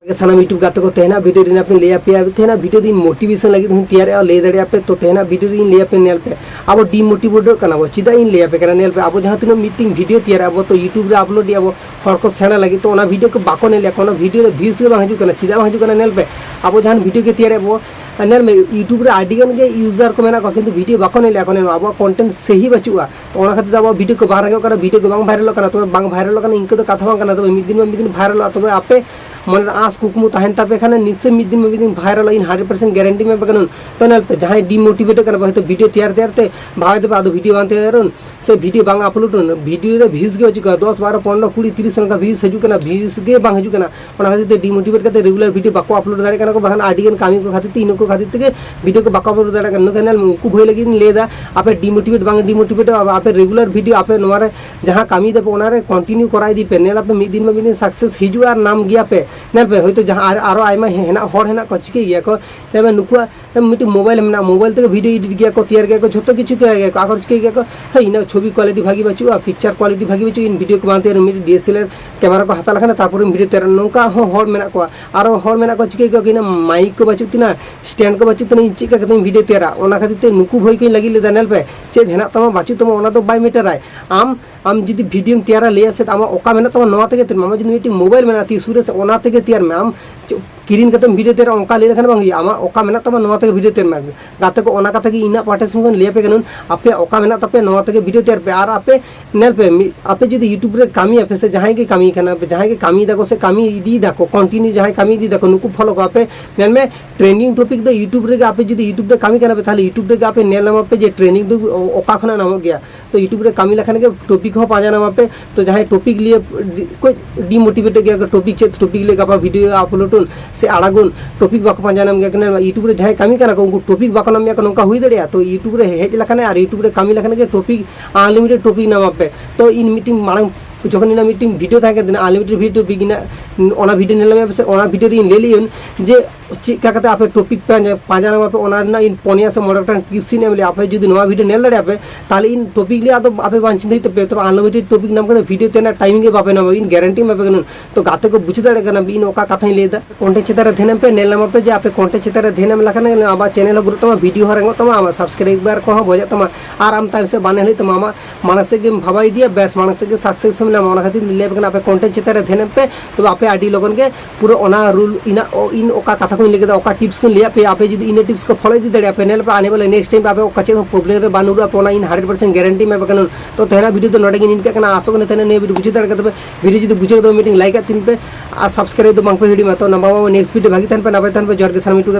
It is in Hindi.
सानाम यूट्यूब गाते को तेना वीडियो दिन पे ले पे तेना वीडियो दिन मोटिवेशन लगी दिन तैयार ले दड़े पे तो तेना वीडियो दिन ले पे नेल पे अब डिमोटिवेट करना वो चिदा इन ले पे करना नेल पे अब जहां तिनो मीटिंग वीडियो तैयार अब तो यूट्यूब रे अपलोड दिया वो हर को सेना लगी तो ओना वीडियो को बाको नेल कोनो वीडियो रे व्यूज के बांग हजू करना चिदा बांग हजू करना नेल पे अब जहां वीडियो के तैयार वो नेल में यूट्यूब रे आडी गन के यूजर को मेना को किंतु वीडियो बाको नेल अपन अब कंटेंट सही बचुआ तो ओना खातिर अब वीडियो को बांग रगे वीडियो को बांग वायरल करना तो बांग वायरल करना इनके तो कथा बांग करना तो मिद दिन वायरल तो आपे मन आस कुकमु तहन तापे खाने निश्चय मिद दिन वायरल इन 100% गारंटी में बगन तो नेल पे जहां डिमोटिवेट करना तो वीडियो तैयार तैयार ते भावे दे आदो वीडियो बांग तैयारन से वीडियो बांग अपलोड वीडियो रे व्यूज के हजू 10 12 15 20 30 का व्यूज हजू कना व्यूज के बांग हजू कना ओना खातिर ते डिमोटिवेट करते रेगुलर वीडियो बाको अपलोड दाड़े कना को बहन आडी गन कामी को खातिर तीन को खातिर ते वीडियो को बाको अपलोड दाड़े कना नेल को भय लगी लेदा आपे डिमोटिवेट बांग डिमोटिवेट आपे रेगुलर वीडियो आपे नोरे जहां कामी दे ओना रे कंटिन्यू कराई दी पे नेल आपे मिद दिन सक्सेस हिजू और नाम गया पे नेल पे होय तो जहां आरो आयमा हेना हर हेना को चिके गया को तबे नुकुआ मिटी मोबाइल मेना मोबाइल ते वीडियो एडिट गया को तैयार गया को झतो किछु किया गया को आकर चिके गया को हे इना छवि क्वालिटी भागी बचुआ पिक्चर क्वालिटी भागी बचु इन वीडियो को बांते मिटी डीएसएलआर कैमरा को हाता लखना तापर वीडियो तैयार नोका हर मेना को आरो हर मेना को चिके गया किना माइक को बचु तिना स्टैंड को बचु तिना चिका कते वीडियो तैयार ओना खातिर ते नुकु भई के लगी ले दानेल पे चेद हेना तमा बाचु तमा ओना तो बाय मीटर आय आम जदि वीडियो तैयार ले से आमा ओका मेना तमा नवा तेगे मामा जदि मिटी मोबाइल मेना ती सुरे से ओना तेगे तैयार में आम किरीन कते वीडियो तैयार ओका ले लखन बांग आमा ओका मेना तमा नवा तेगे वीडियो तैयार में गाते को ओना कते की इना पार्टिसिपेशन ले पे गनुन आपे ओका मेना तपे नवा तेगे वीडियो तैयार पे आर आपे नेल पे आपे जदि यूट्यूब रे कामी आपे से जहां के कामी खाना जहां के कामी दाको से कामी इदी दाको कंटिन्यू जहां कामी इदी दाको नुकु फॉलो को आपे नेल में ट्रेंडिंग टॉपिक दे यूट्यूब रे आपे जदि यूट्यूब रे कामी करना पे ताले यूट्यूब रे आपे नेल नाम पे जे ट्रेनिंग दो ओका खना नाम गया तो यूट्यूब रे कामी लखन के टॉपिक हो पाजा नाम पे तो जहां टॉपिक लिए कोई डिमोटिवेट गया टॉपिक से टॉपिक ले का वीडियो अपलोड से आड़ागुन टॉपिक बाको पाजा नाम गया यूट्यूब रे जहां कामी करना को उनको टॉपिक बाको नाम या नोका हुई दड़िया तो यूट्यूब रे हेज लखन और यूट्यूब रे कामी लखन के टॉपिक अनलिमिटेड टॉपिक नाम पे तो इन मीटिंग मांग जखन इना मीटिंग वीडियो था दिन अनलिमिटेड वीडियो बिगिना ओना वीडियो नेला में से ओना वीडियो इन ले लियन जे चिका कते आपे टॉपिक पे पाजा नाम पे ओना ना इन पोनिया से मोडा टिप्स इन एमले आपे जदि नवा वीडियो नेल दड़े आपे ताले इन टॉपिक ले आदो आपे वांचिन दे पे तो अनलिमिटेड टॉपिक नाम के वीडियो तेना टाइमिंग के बापे नाम इन गारंटी में पे तो गाते को बुझ दड़े कना इन ओका कथा इन लेदा कंटेंट चितारे धेनम पे नेल नाम पे जे आपे कंटेंट चितारे धेनम लखन आबा चैनल गुरु तमा वीडियो हरंगो तमा आमा सब्सक्राइब बार को भजा तमा आर आम टाइम से बाने हली तमा मानस के भवाई दिया बेस मानस के सक्सेस में ओना खातिर ले पे कंटेंट चितारे धेनम पे तो आपे आडी लगन के पूरा ओना रूल इन ओका कथा को लेके ओका टिप्स को ले पे आपे जदि इन टिप्स को फॉलो दि दड़े पे नेल पे आने वाले नेक्स्ट टाइम आपे कचे प्रॉब्लम रे बानुर आप ओना इन 100% गारंटी में बकन तो तेना वीडियो तो नडे इन के कना आसो ने तेना ने वीडियो बुझे दड़ के वीडियो जदि बुझे तो मीटिंग लाइक आ तीन पे आ सब्सक्राइब तो मांग पे वीडियो में तो नंबर नेक्स्ट वीडियो भागी तन पे नबे तन पे जोर के सामने टू